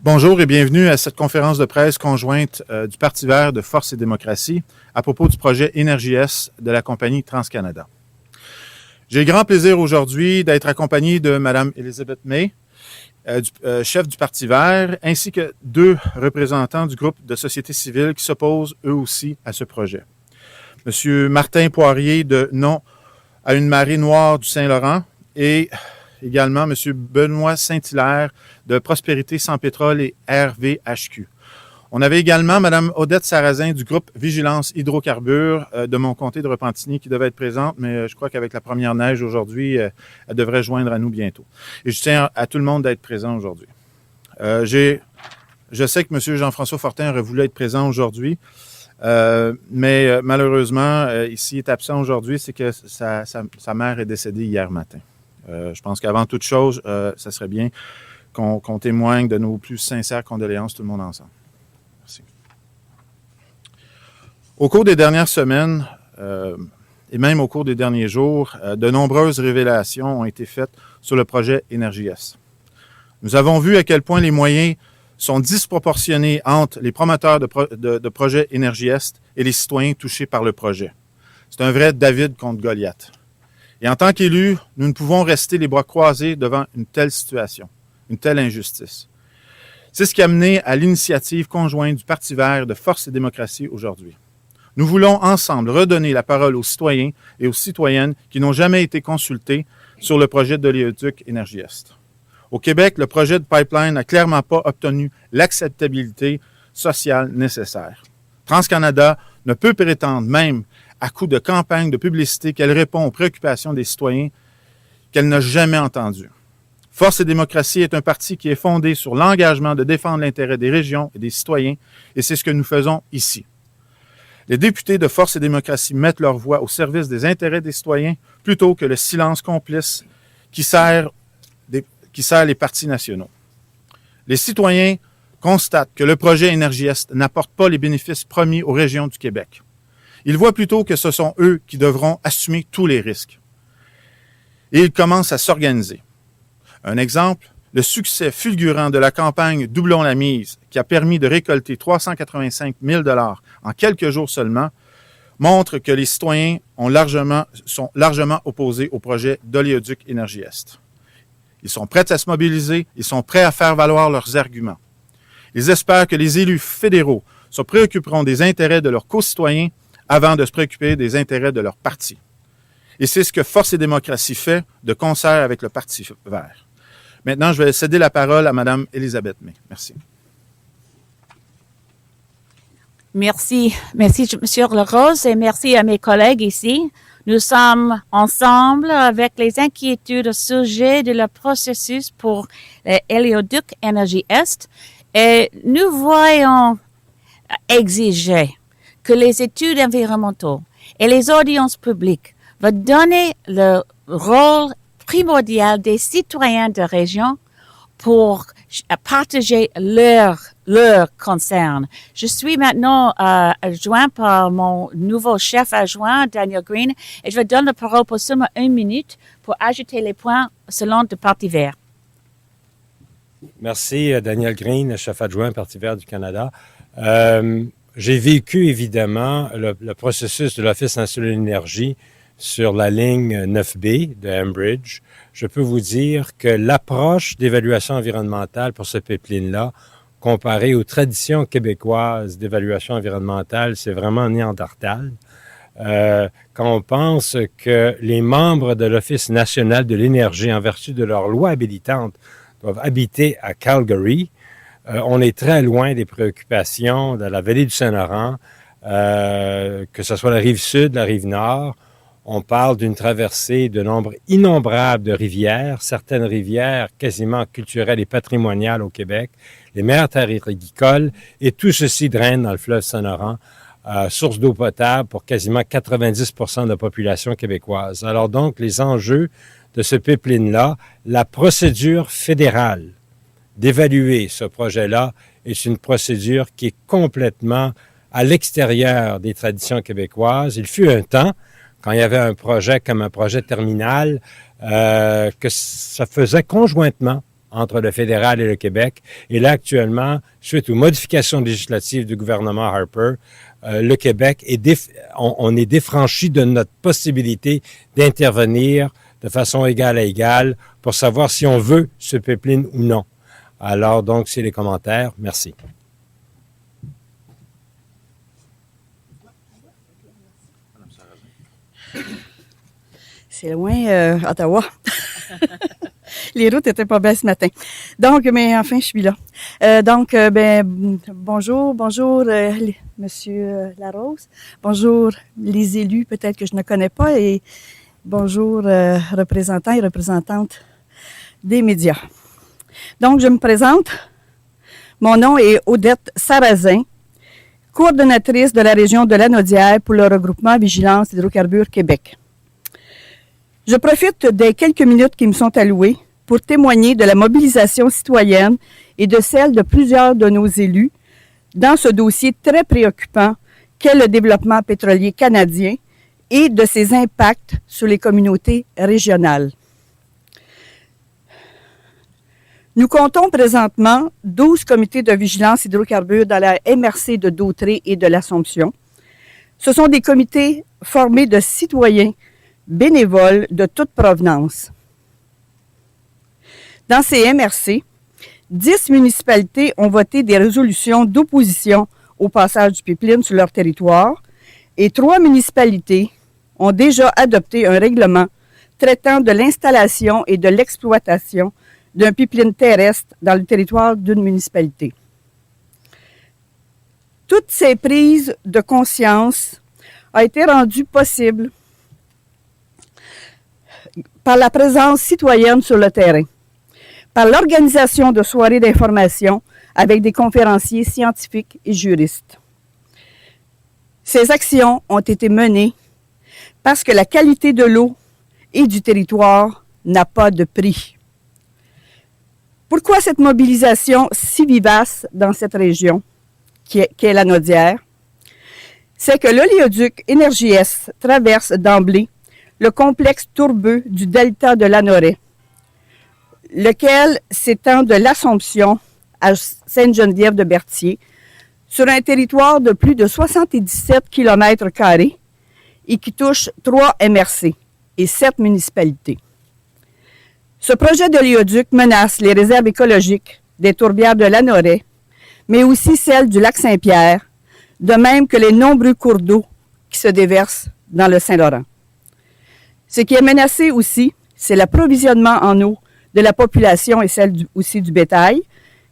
Bonjour et bienvenue à cette conférence de presse conjointe du Parti vert de Force et démocratie à propos du projet Énergie-Est de la compagnie TransCanada. J'ai grand plaisir aujourd'hui d'être accompagné de Mme Elizabeth May, chef du Parti vert, ainsi que 2 représentants du groupe de société civile qui s'opposent eux aussi à ce projet. M. Martin Poirier de Non à une marée noire du Saint-Laurent et également M. Benoît Saint-Hilaire de Prospérité sans pétrole et RVHQ. On avait également Mme Odette Sarrazin du groupe Vigilance Hydrocarbures de mon comté de Repentigny qui devait être présente, mais je crois qu'avec la première neige aujourd'hui, elle devrait joindre à nous bientôt. Et je tiens à tout le monde d'être présent aujourd'hui. Je sais que M. Jean-François Fortin aurait voulu être présent aujourd'hui, mais malheureusement, ici, il est absent aujourd'hui, c'est que sa mère est décédée hier matin. Je pense qu'avant toute chose, ça serait bien qu'on témoigne de nos plus sincères condoléances, tout le monde ensemble. Merci. Au cours des dernières semaines, et même au cours des derniers jours, de nombreuses révélations ont été faites sur le projet Énergie-Est. Nous avons vu à quel point les moyens sont disproportionnés entre les promoteurs de projet Énergie-Est et les citoyens touchés par le projet. C'est un vrai David contre Goliath. Et en tant qu'élus, nous ne pouvons rester les bras croisés devant une telle situation, une telle injustice. C'est ce qui a mené à l'initiative conjointe du Parti vert de Force et démocratie aujourd'hui. Nous voulons ensemble redonner la parole aux citoyens et aux citoyennes qui n'ont jamais été consultés sur le projet d'oléoduc Énergie-Est. Au Québec, le projet de pipeline n'a clairement pas obtenu l'acceptabilité sociale nécessaire. TransCanada ne peut prétendre même à coup de campagne de publicité qu'elle répond aux préoccupations des citoyens qu'elle n'a jamais entendues. Force et démocratie est un parti qui est fondé sur l'engagement de défendre l'intérêt des régions et des citoyens, et c'est ce que nous faisons ici. Les députés de Force et démocratie mettent leur voix au service des intérêts des citoyens plutôt que le silence complice qui sert les partis nationaux. Les citoyens constatent que le projet Énergie-Est n'apporte pas les bénéfices promis aux régions du Québec. Ils voient plutôt que ce sont eux qui devront assumer tous les risques. Et ils commencent à s'organiser. Un exemple, le succès fulgurant de la campagne Doublons la mise, qui a permis de récolter 385 000 $ en quelques jours seulement, montre que les citoyens sont largement opposés au projet d'oléoduc Énergie-Est. Ils sont prêts à se mobiliser, ils sont prêts à faire valoir leurs arguments. Ils espèrent que les élus fédéraux se préoccuperont des intérêts de leurs concitoyens avant de se préoccuper des intérêts de leur parti. Et c'est ce que Force et démocratie fait de concert avec le Parti vert. Maintenant, je vais céder la parole à Mme Elizabeth May. Merci. Merci, M. Larose, et merci à mes collègues ici. Nous sommes ensemble avec les inquiétudes au sujet de le processus pour l'oléoduc Énergie-Est et nous voyons exiger que les études environnementales et les audiences publiques vont donner le rôle primordial des citoyens de région pour partager leurs concerns. Je suis maintenant adjoint par mon nouveau chef adjoint, Daniel Green, et je vais donner la parole pour seulement 1 minute pour ajouter les points selon le Parti vert. Merci, Daniel Green, chef adjoint Parti vert du Canada. J'ai vécu, évidemment, le processus de l'Office national de l'énergie sur la ligne 9B de Enbridge. Je peux vous dire que l'approche d'évaluation environnementale pour ce pipeline-là, comparée aux traditions québécoises d'évaluation environnementale, c'est vraiment néandertal. Quand on pense que les membres de l'Office national de l'énergie, en vertu de leur loi habilitante, doivent habiter à Calgary, on est très loin des préoccupations de la vallée du Saint-Laurent, que ce soit la rive sud, la rive nord. On parle d'une traversée de nombre innombrable de rivières, certaines rivières quasiment culturelles et patrimoniales au Québec, les meilleures terres agricoles, et tout ceci draine dans le fleuve Saint-Laurent, source d'eau potable pour quasiment 90% de la population québécoise. Alors donc, les enjeux de ce pipeline-là, la procédure fédérale d'évaluer ce projet-là est une procédure qui est complètement à l'extérieur des traditions québécoises. Il fut un temps, quand il y avait un projet comme un projet terminal, que ça faisait conjointement entre le fédéral et le Québec. Et là, actuellement, suite aux modifications législatives du gouvernement Harper, le Québec on est défranchi de notre possibilité d'intervenir de façon égale à égale pour savoir si on veut ce pipeline ou non. Alors, donc, c'est les commentaires. Merci. C'est loin, Ottawa. Les routes étaient pas belles ce matin. Donc, mais enfin, je suis là. Bonjour, Monsieur Larose. Bonjour, les élus, peut-être que je ne connais pas, et bonjour, représentants et représentantes des médias. Donc, je me présente. Mon nom est Odette Sarrazin, coordonnatrice de la région de Lanaudière pour le regroupement Vigilance Hydrocarbures Québec. Je profite des quelques minutes qui me sont allouées pour témoigner de la mobilisation citoyenne et de celle de plusieurs de nos élus dans ce dossier très préoccupant qu'est le développement pétrolier canadien et de ses impacts sur les communautés régionales. Nous comptons présentement 12 comités de vigilance hydrocarbures dans la MRC de Dautré et de l'Assomption. Ce sont des comités formés de citoyens bénévoles de toute provenance. Dans ces MRC, 10 municipalités ont voté des résolutions d'opposition au passage du pipeline sur leur territoire et 3 municipalités ont déjà adopté un règlement traitant de l'installation et de l'exploitation d'un pipeline terrestre dans le territoire d'une municipalité. Toutes ces prises de conscience ont été rendues possibles par la présence citoyenne sur le terrain, par l'organisation de soirées d'information avec des conférenciers scientifiques et juristes. Ces actions ont été menées parce que la qualité de l'eau et du territoire n'a pas de prix. Pourquoi cette mobilisation si vivace dans cette région, qui est la Naudière? C'est que l'oléoduc Énergie-Est traverse d'emblée le complexe tourbeux du delta de l'Anoret, lequel s'étend de l'Assomption à Sainte-Geneviève-de-Berthier sur un territoire de plus de 77 km² et qui touche 3 MRC et 7 municipalités. Ce projet d'oléoduc menace les réserves écologiques des tourbières de l'Anoret, mais aussi celles du lac Saint-Pierre, de même que les nombreux cours d'eau qui se déversent dans le Saint-Laurent. Ce qui est menacé aussi, c'est l'approvisionnement en eau de la population et celle aussi du bétail,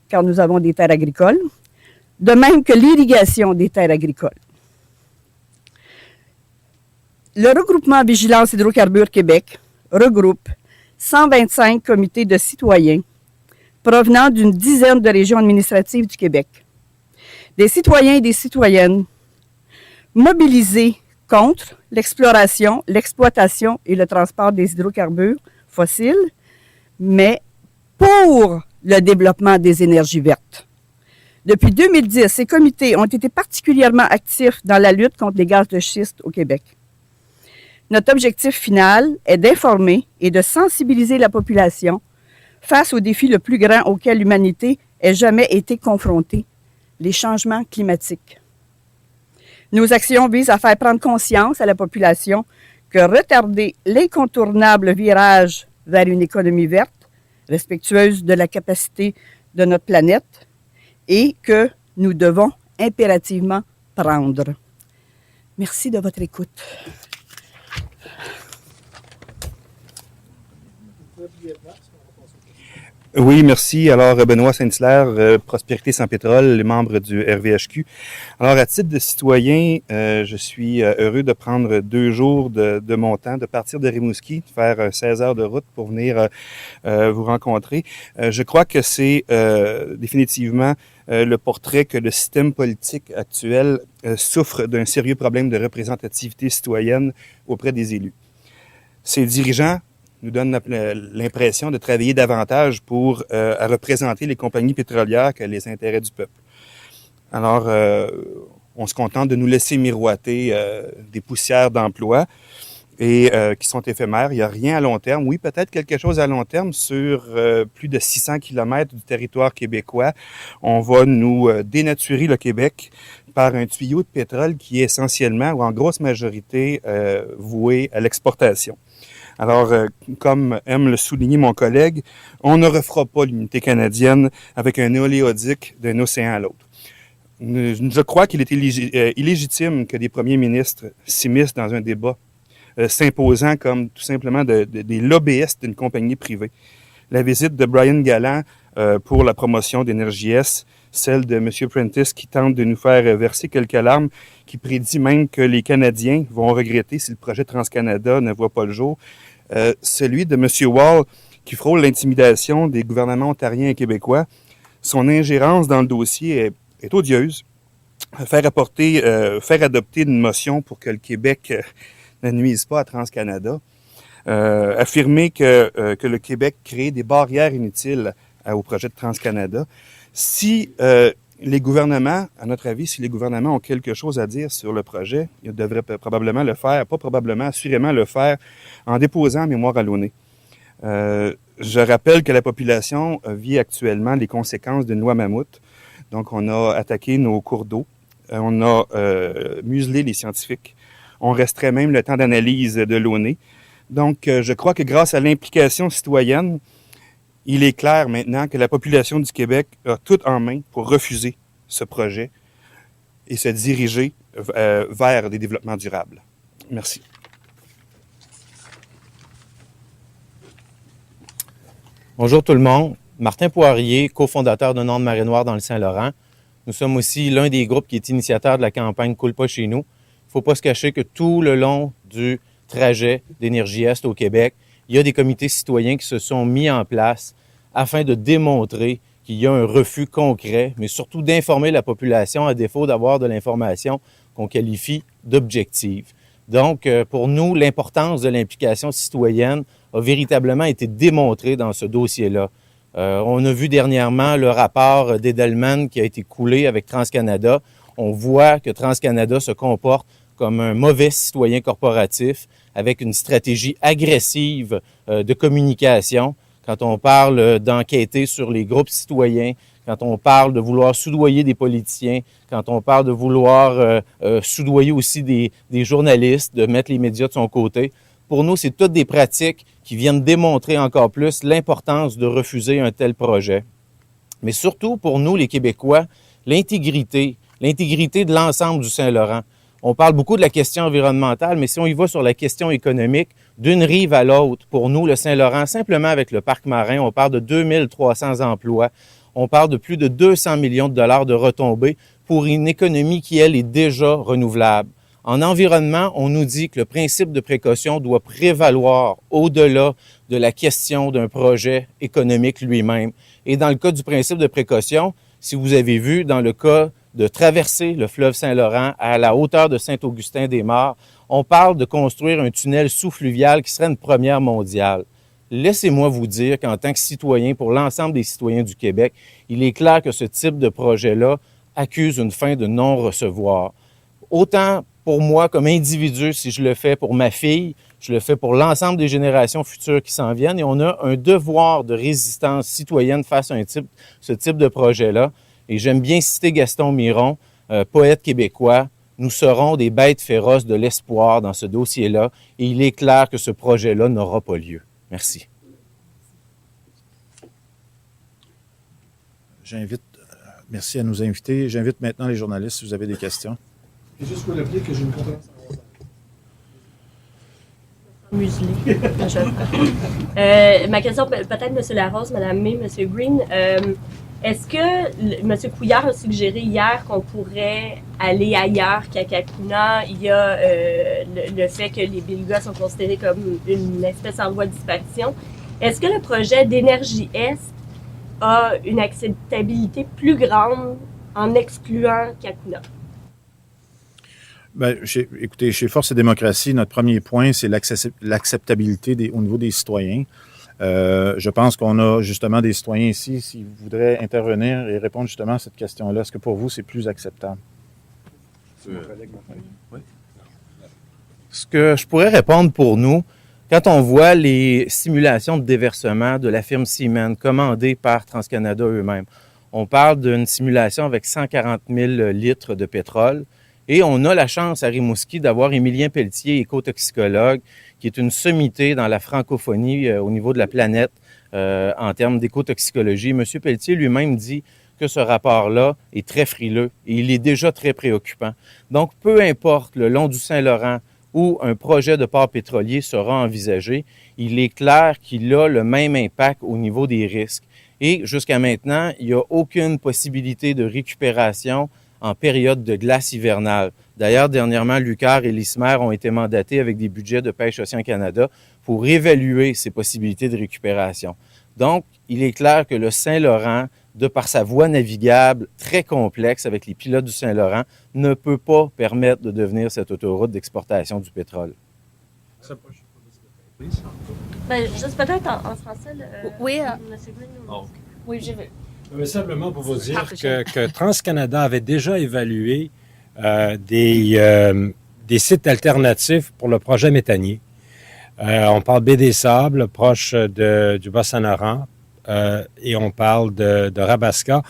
car nous avons des terres agricoles, de même que l'irrigation des terres agricoles. Le regroupement Vigilance Hydrocarbures Québec regroupe 125 comités de citoyens provenant d'une dizaine de régions administratives du Québec. Des citoyens et des citoyennes mobilisés contre l'exploration, l'exploitation et le transport des hydrocarbures fossiles, mais pour le développement des énergies vertes. Depuis 2010, ces comités ont été particulièrement actifs dans la lutte contre les gaz de schiste au Québec. Notre objectif final est d'informer et de sensibiliser la population face au défi le plus grand auquel l'humanité ait jamais été confrontée, les changements climatiques. Nos actions visent à faire prendre conscience à la population que retarder l'incontournable virage vers une économie verte, respectueuse de la capacité de notre planète, et que nous devons impérativement prendre. Merci de votre écoute. Oui, merci. Alors, Benoît Saint-Hilaire, Prospérité sans pétrole, les membres du RVHQ. Alors, à titre de citoyen, je suis heureux de prendre 2 jours de mon temps, de partir de Rimouski, de faire 16 heures de route pour venir vous rencontrer. Je crois que c'est définitivement le portrait que le système politique actuel souffre d'un sérieux problème de représentativité citoyenne auprès des élus. Ces dirigeants nous donne l'impression de travailler davantage pour à représenter les compagnies pétrolières que les intérêts du peuple. Alors, on se contente de nous laisser miroiter des poussières d'emploi et qui sont éphémères. Il n'y a rien à long terme. Oui, peut-être quelque chose à long terme sur plus de 600 kilomètres du territoire québécois. On va nous dénaturer le Québec par un tuyau de pétrole qui est essentiellement ou en grosse majorité voué à l'exportation. Alors, comme aime le souligner mon collègue, on ne refera pas l'unité canadienne avec un oléoduc d'un océan à l'autre. Je crois qu'il est illégitime que des premiers ministres s'immiscent dans un débat s'imposant comme tout simplement des lobbyistes d'une compagnie privée. La visite de Brian Gallant pour la promotion d'Énergie S, celle de M. Prentice qui tente de nous faire verser quelques larmes, qui prédit même que les Canadiens vont regretter si le projet TransCanada ne voit pas le jour. Celui de M. Wall qui frôle l'intimidation des gouvernements ontariens et québécois. Son ingérence dans le dossier est odieuse. Faire adopter une motion pour que le Québec ne nuise pas à TransCanada. Affirmer que le Québec crée des barrières inutiles au projet de TransCanada. Si les gouvernements, à notre avis, si les gouvernements ont quelque chose à dire sur le projet, ils devraient probablement le faire, pas probablement, assurément le faire, en déposant mémoire à l'ONU. Je rappelle que la population vit actuellement les conséquences d'une loi mammouth. Donc, on a attaqué nos cours d'eau, on a muselé les scientifiques, on restreint même le temps d'analyse de l'ONU. Donc, je crois que grâce à l'implication citoyenne, il est clair maintenant que la population du Québec a tout en main pour refuser ce projet et se diriger vers des développements durables. Merci. Bonjour tout le monde. Martin Poirier, cofondateur de Nord Marée Noire dans le Saint-Laurent. Nous sommes aussi l'un des groupes qui est initiateur de la campagne Coule pas chez nous. Il ne faut pas se cacher que tout le long du trajet d'Énergie Est au Québec, il y a des comités citoyens qui se sont mis en place afin de démontrer qu'il y a un refus concret, mais surtout d'informer la population à défaut d'avoir de l'information qu'on qualifie d'objective. Donc, pour nous, l'importance de l'implication citoyenne a véritablement été démontrée dans ce dossier-là. On a vu dernièrement le rapport d'Edelman qui a été coulé avec TransCanada. On voit que TransCanada se comporte comme un mauvais citoyen corporatif avec une stratégie agressive de communication. Quand on parle d'enquêter sur les groupes citoyens, quand on parle de vouloir soudoyer des politiciens, quand on parle de vouloir soudoyer aussi des journalistes, de mettre les médias de son côté, pour nous, c'est toutes des pratiques qui viennent démontrer encore plus l'importance de refuser un tel projet. Mais surtout, pour nous, les Québécois, l'intégrité de l'ensemble du Saint-Laurent. On parle beaucoup de la question environnementale, mais si on y va sur la question économique, d'une rive à l'autre, pour nous, le Saint-Laurent, simplement avec le parc marin, on parle de 2300 emplois, on parle de plus de 200 millions de dollars de retombées pour une économie qui, elle, est déjà renouvelable. En environnement, on nous dit que le principe de précaution doit prévaloir au-delà de la question d'un projet économique lui-même. Et dans le cas du principe de précaution, si vous avez vu, dans le cas de traverser le fleuve Saint-Laurent à la hauteur de Saint-Augustin-des-Maures, on parle de construire un tunnel sous-fluvial qui serait une première mondiale. Laissez-moi vous dire qu'en tant que citoyen, pour l'ensemble des citoyens du Québec, il est clair que ce type de projet-là accuse une fin de non-recevoir. Autant pour moi comme individu, si je le fais pour ma fille, je le fais pour l'ensemble des générations futures qui s'en viennent et on a un devoir de résistance citoyenne face à ce type de projet-là. Et j'aime bien citer Gaston Miron, poète québécois. Nous serons des bêtes féroces de l'espoir dans ce dossier-là et il est clair que ce projet-là n'aura pas lieu. Merci. Merci à nos invités. J'invite maintenant les journalistes si vous avez des questions. Et juste pour rappeler que j'ai une conférence à muselé. Ma question, peut-être M. Larose, Mme May, M. Green, est-ce que M. Couillard a suggéré hier qu'on pourrait aller ailleurs qu'à Cacouna? Il y a le fait que les Bélugas sont considérés comme une espèce en voie de disparition. Est-ce que le projet d'Énergie Est a une acceptabilité plus grande en excluant Cacouna? Bien, écoutez, chez Force et démocratie, notre premier point, c'est l'acceptabilité au niveau des citoyens. Je pense qu'on a justement des citoyens ici, s'ils voudraient intervenir et répondre justement à cette question-là. Est-ce que pour vous, c'est plus acceptable? Ce que je pourrais répondre pour nous, quand on voit les simulations de déversement de la firme Siemens commandées par TransCanada eux-mêmes, on parle d'une simulation avec 140 000 litres de pétrole. Et on a la chance à Rimouski d'avoir Émilien Pelletier, écotoxicologue, qui est une sommité dans la francophonie au niveau de la planète en termes d'écotoxicologie. Monsieur Pelletier lui-même dit que ce rapport-là est très frileux et il est déjà très préoccupant. Donc, peu importe le long du Saint-Laurent où un projet de port pétrolier sera envisagé, il est clair qu'il a le même impact au niveau des risques. Et jusqu'à maintenant, il n'y a aucune possibilité de récupération en période de glace hivernale. D'ailleurs, dernièrement, l'UQAR et l'ISMER ont été mandatés avec des budgets de pêche Océan Canada pour évaluer ces possibilités de récupération. Donc, il est clair que le Saint-Laurent, de par sa voie navigable très complexe avec les pilotes du Saint-Laurent, ne peut pas permettre de devenir cette autoroute d'exportation du pétrole. Ben, juste peut-être en français, Oui, Monsieur Green. oui, je veux. Mais simplement pour vous dire que TransCanada avait déjà évalué des sites alternatifs pour le projet méthanier. On parle Baie des Sables, proche du Bas-Saint-Laurent, et on parle de Rabasca.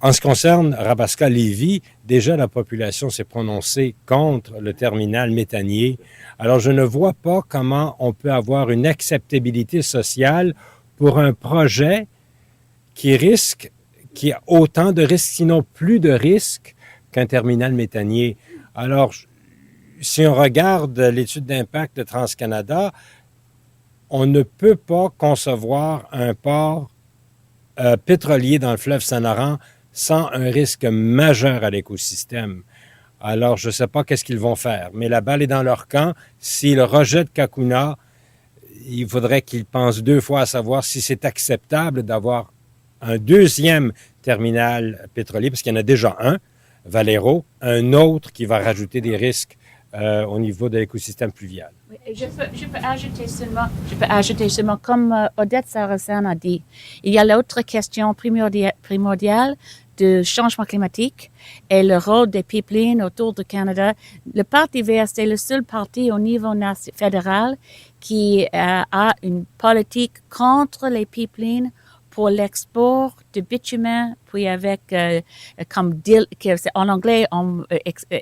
En ce qui concerne Rabasca-Lévis, déjà la population s'est prononcée contre le terminal méthanier. Alors, je ne vois pas comment on peut avoir une acceptabilité sociale pour un projet qui a autant de risques, sinon plus de risques qu'un terminal méthanier. Alors, si on regarde l'étude d'impact de TransCanada, on ne peut pas concevoir un port pétrolier dans le fleuve Saint-Laurent sans un risque majeur à l'écosystème. Alors, je ne sais pas qu'est-ce qu'ils vont faire, mais la balle est dans leur camp. S'ils rejettent Cacouna, il faudrait qu'ils pensent deux fois à savoir si c'est acceptable d'avoir un deuxième terminal pétrolier, parce qu'il y en a déjà un, Valero, un autre qui va rajouter des risques au niveau de l'écosystème pluvial. Oui, je peux ajouter seulement, comme Odette Sarrazin a dit, il y a l'autre question primordiale du changement climatique et le rôle des pipelines autour du Canada. Le Parti vert, c'est le seul parti au niveau fédéral qui a une politique contre les pipelines pour l'export de bitumen, puis avec comme en anglais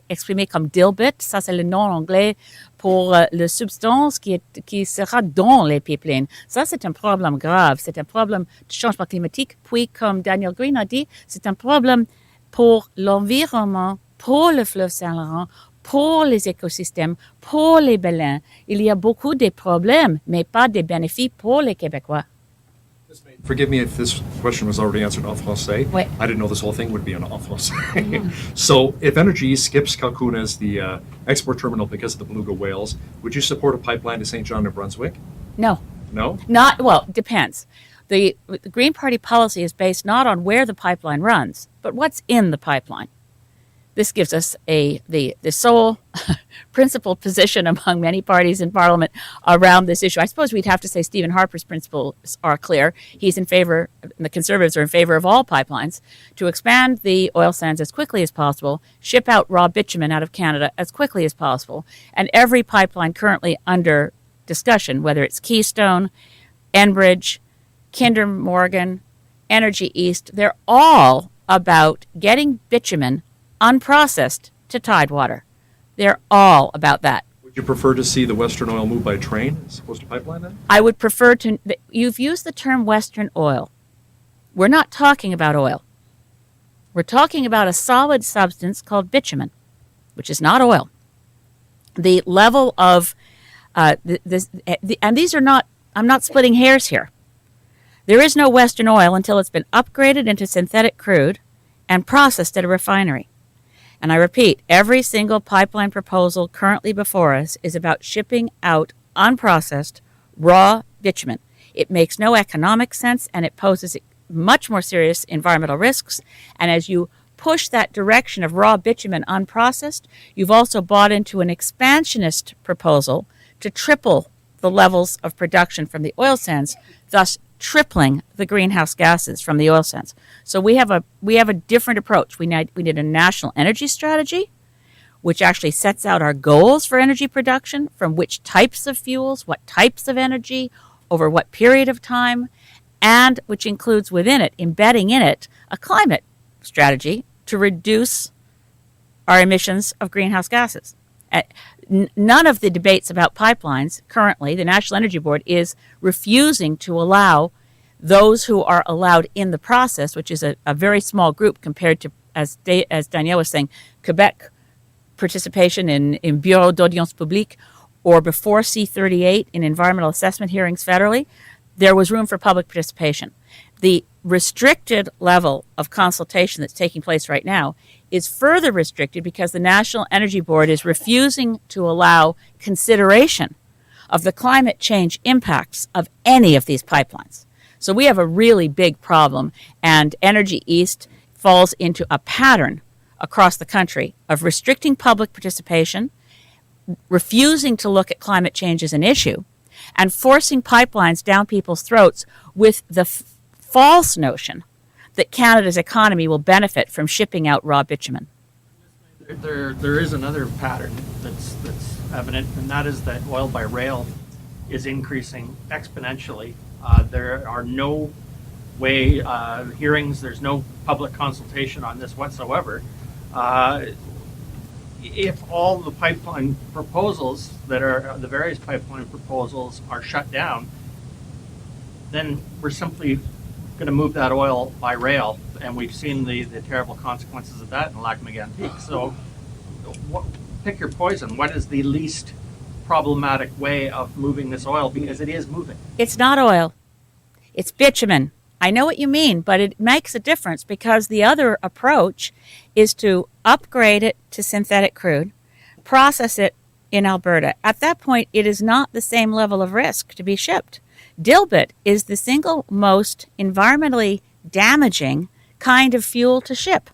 exprimé comme dilbit, ça c'est le nom anglais pour la substance qui sera dans les pipelines. Ça c'est un problème grave, c'est un problème de changement climatique. Puis comme Daniel Green a dit, c'est un problème pour l'environnement, pour le fleuve Saint-Laurent, pour les écosystèmes, pour les baleines. Il y a beaucoup de problèmes, mais pas de bénéfices pour les Québécois. Forgive me if this question was already answered en français. Ouais. I didn't know this whole thing would be en français. So, if Energy skips Cancun as the export terminal because of the beluga whales, would you support a pipeline to St. John, New Brunswick? No. No? Depends. The Green Party policy is based not on where the pipeline runs, but what's in the pipeline. This gives us the sole principled position among many parties in Parliament around this issue. I suppose we'd have to say Stephen Harper's principles are clear. He's in favor, and the Conservatives are in favor of all pipelines, to expand the oil sands as quickly as possible, ship out raw bitumen out of Canada as quickly as possible, and every pipeline currently under discussion, whether it's Keystone, Enbridge, Kinder Morgan, Energy East, they're all about getting bitumen unprocessed to Tidewater. They're all about that. Would you prefer to see the Western oil move by train as opposed to pipeline then? I would prefer to, you've used the term Western oil. We're not talking about oil. We're talking about a solid substance called bitumen, which is not oil. The level of, and these are not, I'm not splitting hairs here. There is no Western oil until it's been upgraded into synthetic crude and processed at a refinery. And I repeat, every single pipeline proposal currently before us is about shipping out unprocessed, raw bitumen. It makes no economic sense, and it poses much more serious environmental risks. And as you push that direction of raw bitumen unprocessed, you've also bought into an expansionist proposal to triple the levels of production from the oil sands, thus tripling the greenhouse gases from the oil sands. So we have a different approach. We need a national energy strategy. which actually sets out our goals for energy production, from which types of fuels, what types of energy, over what period of time, and which includes within it, embedding in it, a climate strategy to reduce our emissions of greenhouse gases. None of the debates about pipelines currently, the National Energy Board is refusing to allow those who are allowed in the process, which is a very small group compared to, as Danielle was saying, Quebec participation in Bureau d'Audience Publique, or before C-38 in environmental assessment hearings federally, there was room for public participation. The restricted level of consultation that's taking place right now is further restricted because the National Energy Board is refusing to allow consideration of the climate change impacts of any of these pipelines. So we have a really big problem, and Energy East falls into a pattern across the country of restricting public participation, refusing to look at climate change as an issue, and forcing pipelines down people's throats with the false notion that Canada's economy will benefit from shipping out raw bitumen. There is another pattern that's evident, and that is that oil by rail is increasing exponentially. There are no way hearings, there's no public consultation on this whatsoever. If all the pipeline proposals that are the various pipeline proposals are shut down, then we're simply going to move that oil by rail, and we've seen the terrible consequences of that in Lac-Mégantic. So pick your poison. What is the least problematic way of moving this oil? Because it is moving. It's not oil. It's bitumen. I know what you mean, but it makes a difference because the other approach is to upgrade it to synthetic crude, process it in Alberta. At that point, it is not the same level of risk to be shipped. Dilbit is the single most environmentally damaging kind of fuel to ship.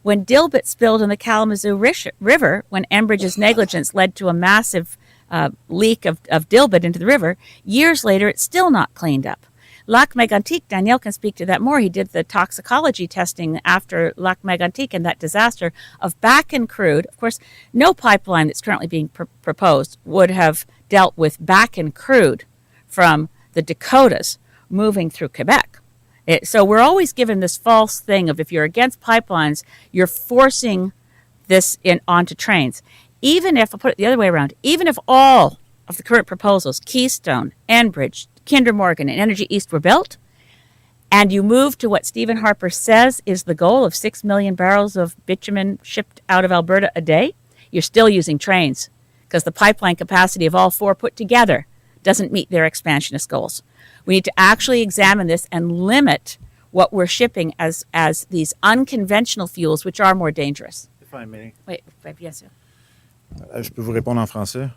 When Dilbit spilled in the Kalamazoo River, when Enbridge's negligence led to a massive leak of Dilbit into the river, years later, it's still not cleaned up. Lac-Mégantic, Danielle can speak to that more. He did the toxicology testing after Lac-Mégantic and that disaster of Bakken crude. Of course, no pipeline that's currently being proposed would have dealt with Bakken crude from the Dakotas moving through Quebec. So we're always given this false thing of if you're against pipelines, you're forcing this onto trains. Even if, I'll put it the other way around, even if all of the current proposals, Keystone, Enbridge, Kinder Morgan, and Energy East were built, and you move to what Stephen Harper says is the goal of 6 million barrels of bitumen shipped out of Alberta a day, you're still using trains because the pipeline capacity of all four put together doesn't meet their expansionist goals. We need to actually examine this and limit what we're shipping as these unconventional fuels, which are more dangerous. If I may. Oui, bien sûr. Je peux vous répondre en français.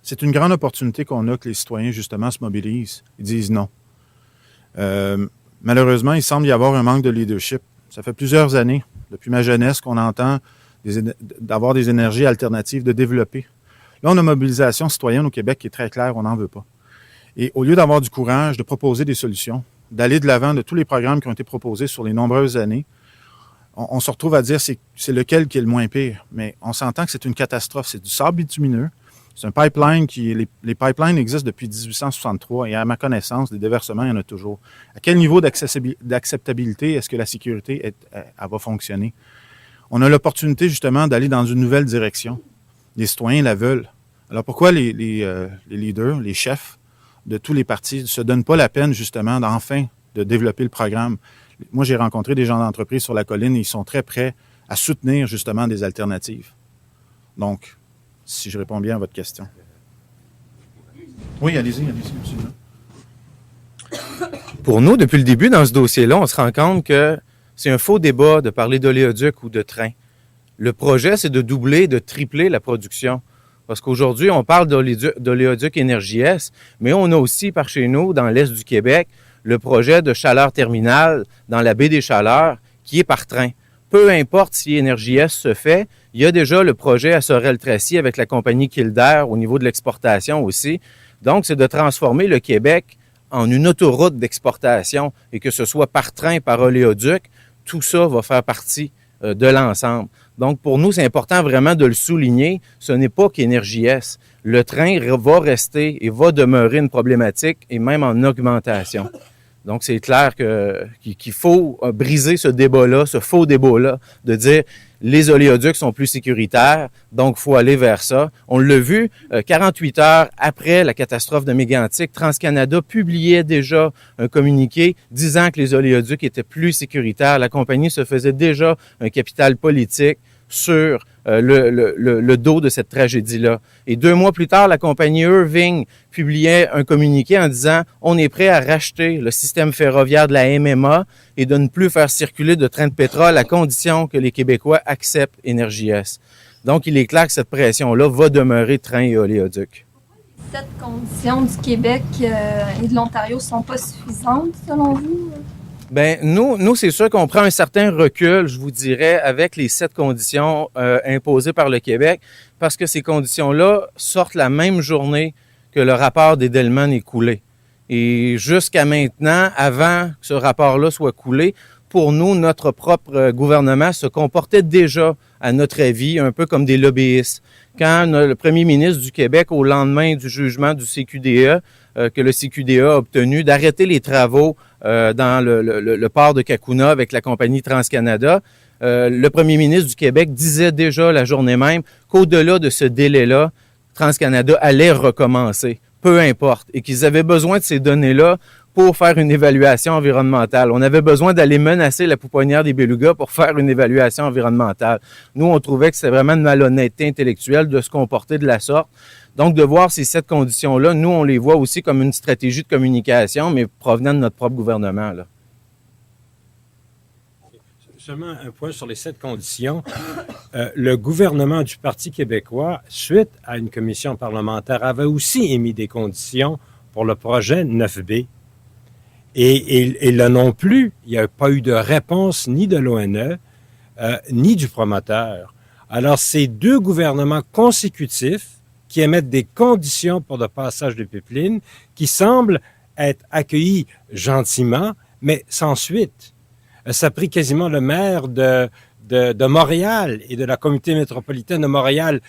C'est une grande opportunité qu'on a que les citoyens, justement, se mobilisent. Ils disent non. Malheureusement, il semble y avoir un manque de leadership. Ça fait plusieurs années, depuis ma jeunesse, qu'on entend d'avoir des énergies alternatives, de développer. Là, on a une mobilisation citoyenne au Québec qui est très claire, on n'en veut pas. Et au lieu d'avoir du courage, de proposer des solutions, d'aller de l'avant de tous les programmes qui ont été proposés sur les nombreuses années, on se retrouve à dire c'est lequel qui est le moins pire. Mais on s'entend que c'est une catastrophe. C'est du sable bitumineux. C'est un pipeline les pipelines existent depuis 1863 et à ma connaissance, des déversements, il y en a toujours. À quel niveau d'acceptabilité est-ce que la sécurité elle va fonctionner? On a l'opportunité justement d'aller dans une nouvelle direction. Les citoyens la veulent. Alors pourquoi les leaders, les chefs de tous les partis ne se donnent pas la peine justement de développer le programme? Moi, j'ai rencontré des gens d'entreprise sur la colline et ils sont très prêts à soutenir justement des alternatives. Donc, si je réponds bien à votre question. Oui, allez-y, absolument. Pour nous, depuis le début, dans ce dossier-là, on se rend compte que c'est un faux débat de parler d'oléoduc ou de train. Le projet, c'est de doubler, de tripler la production. Parce qu'aujourd'hui, on parle d'oléoduc Énergie Est, mais on a aussi par chez nous, dans l'Est du Québec, le projet de chaleur terminale dans la baie des Chaleurs, qui est par train. Peu importe si Énergie Est se fait, il y a déjà le projet à Sorel-Tracy avec la compagnie Kildare au niveau de l'exportation aussi. Donc, c'est de transformer le Québec en une autoroute d'exportation et que ce soit par train, par oléoduc, tout ça va faire partie de l'ensemble. Donc, pour nous, c'est important vraiment de le souligner. Ce n'est pas qu'Énergie S. Le train va rester et va demeurer une problématique et même en augmentation. Donc, c'est clair qu'il faut briser ce débat-là, ce faux débat-là, de dire les oléoducs sont plus sécuritaires, donc il faut aller vers ça. On l'a vu, 48 heures après la catastrophe de Mégantic, TransCanada publiait déjà un communiqué disant que les oléoducs étaient plus sécuritaires. La compagnie se faisait déjà un capital politique sur le dos de cette tragédie-là. Et 2 mois plus tard, la compagnie Irving publiait un communiqué en disant « On est prêt à racheter le système ferroviaire de la MMA et de ne plus faire circuler de trains de pétrole à condition que les Québécois acceptent Énergie S. » Donc, il est clair que cette pression-là va demeurer train et oléoduc. Cette condition du Québec et de l'Ontario ne sont pas suffisantes, selon vous? Bien, nous, c'est sûr qu'on prend un certain recul, je vous dirais, avec les 7 conditions imposées par le Québec, parce que ces conditions-là sortent la même journée que le rapport d'Edelman est coulé. Et jusqu'à maintenant, avant que ce rapport-là soit coulé, pour nous, notre propre gouvernement se comportait déjà, à notre avis, un peu comme des lobbyistes. Quand le premier ministre du Québec, au lendemain du jugement du CQDE, que le CQDE a obtenu d'arrêter les travaux dans le port de Cacouna avec la compagnie TransCanada, le premier ministre du Québec disait déjà la journée même qu'au-delà de ce délai-là, TransCanada allait recommencer, peu importe, et qu'ils avaient besoin de ces données-là pour faire une évaluation environnementale. On avait besoin d'aller menacer la pouponnière des belugas pour faire une évaluation environnementale. Nous, on trouvait que c'était vraiment une malhonnêteté intellectuelle de se comporter de la sorte. Donc, de voir ces 7 conditions-là, nous, on les voit aussi comme une stratégie de communication, mais provenant de notre propre gouvernement, là. Seulement un point sur les 7 conditions. Le gouvernement du Parti québécois, suite à une commission parlementaire, avait aussi émis des conditions pour le projet 9B. Et là non plus, il n'y a pas eu de réponse ni de l'ONE, ni du promoteur. Alors, ces 2 gouvernements consécutifs qui émettent des conditions pour le passage de pipeline, qui semblent être accueillis gentiment, mais sans suite. Ça a pris quasiment le maire de Montréal et de la communauté métropolitaine de Montréal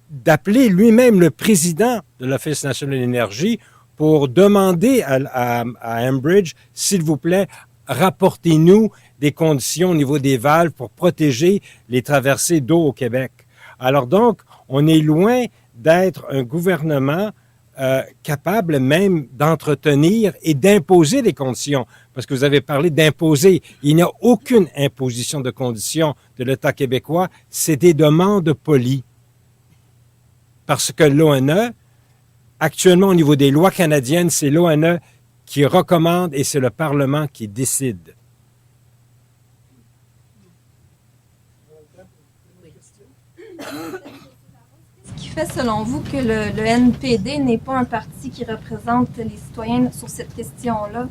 d'appeler lui-même le président de l'Office national de l'énergie pour demander à Enbridge, s'il vous plaît, rapportez-nous des conditions au niveau des valves pour protéger les traversées d'eau au Québec. Alors donc, on est loin d'être un gouvernement capable même d'entretenir et d'imposer des conditions. Parce que vous avez parlé d'imposer. Il n'y a aucune imposition de conditions de l'État québécois. C'est des demandes polies. Parce que l'ONE, actuellement au niveau des lois canadiennes, c'est l'ONE qui recommande et c'est le Parlement qui décide. Qu'est-ce qui fait, selon vous, que le NPD n'est pas un parti qui représente les citoyens sur cette question-là?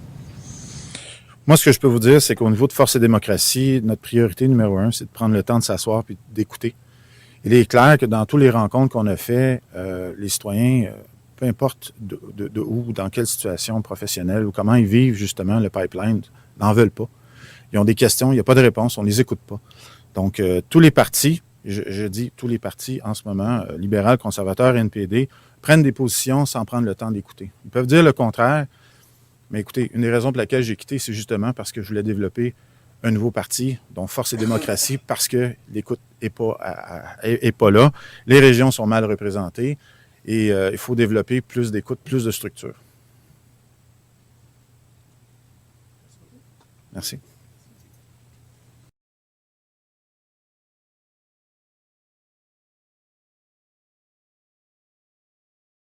Moi, ce que je peux vous dire, c'est qu'au niveau de Force et démocratie, notre priorité numéro 1, c'est de prendre le temps de s'asseoir puis d'écouter. Il est clair que dans toutes les rencontres qu'on a fait, les citoyens, peu importe de où, dans quelle situation professionnelle ou comment ils vivent justement le pipeline, n'en veulent pas. Ils ont des questions, il n'y a pas de réponse, on ne les écoute pas. Donc, tous les partis, je dis tous les partis en ce moment, libéral, conservateur, NPD, prennent des positions sans prendre le temps d'écouter. Ils peuvent dire le contraire, mais écoutez, une des raisons pour laquelle j'ai quitté, c'est justement parce que je voulais développer un nouveau parti, dont Force et démocratie, parce que l'écoute n'est pas là. Les régions sont mal représentées et il faut développer plus d'écoute, plus de structure. Merci.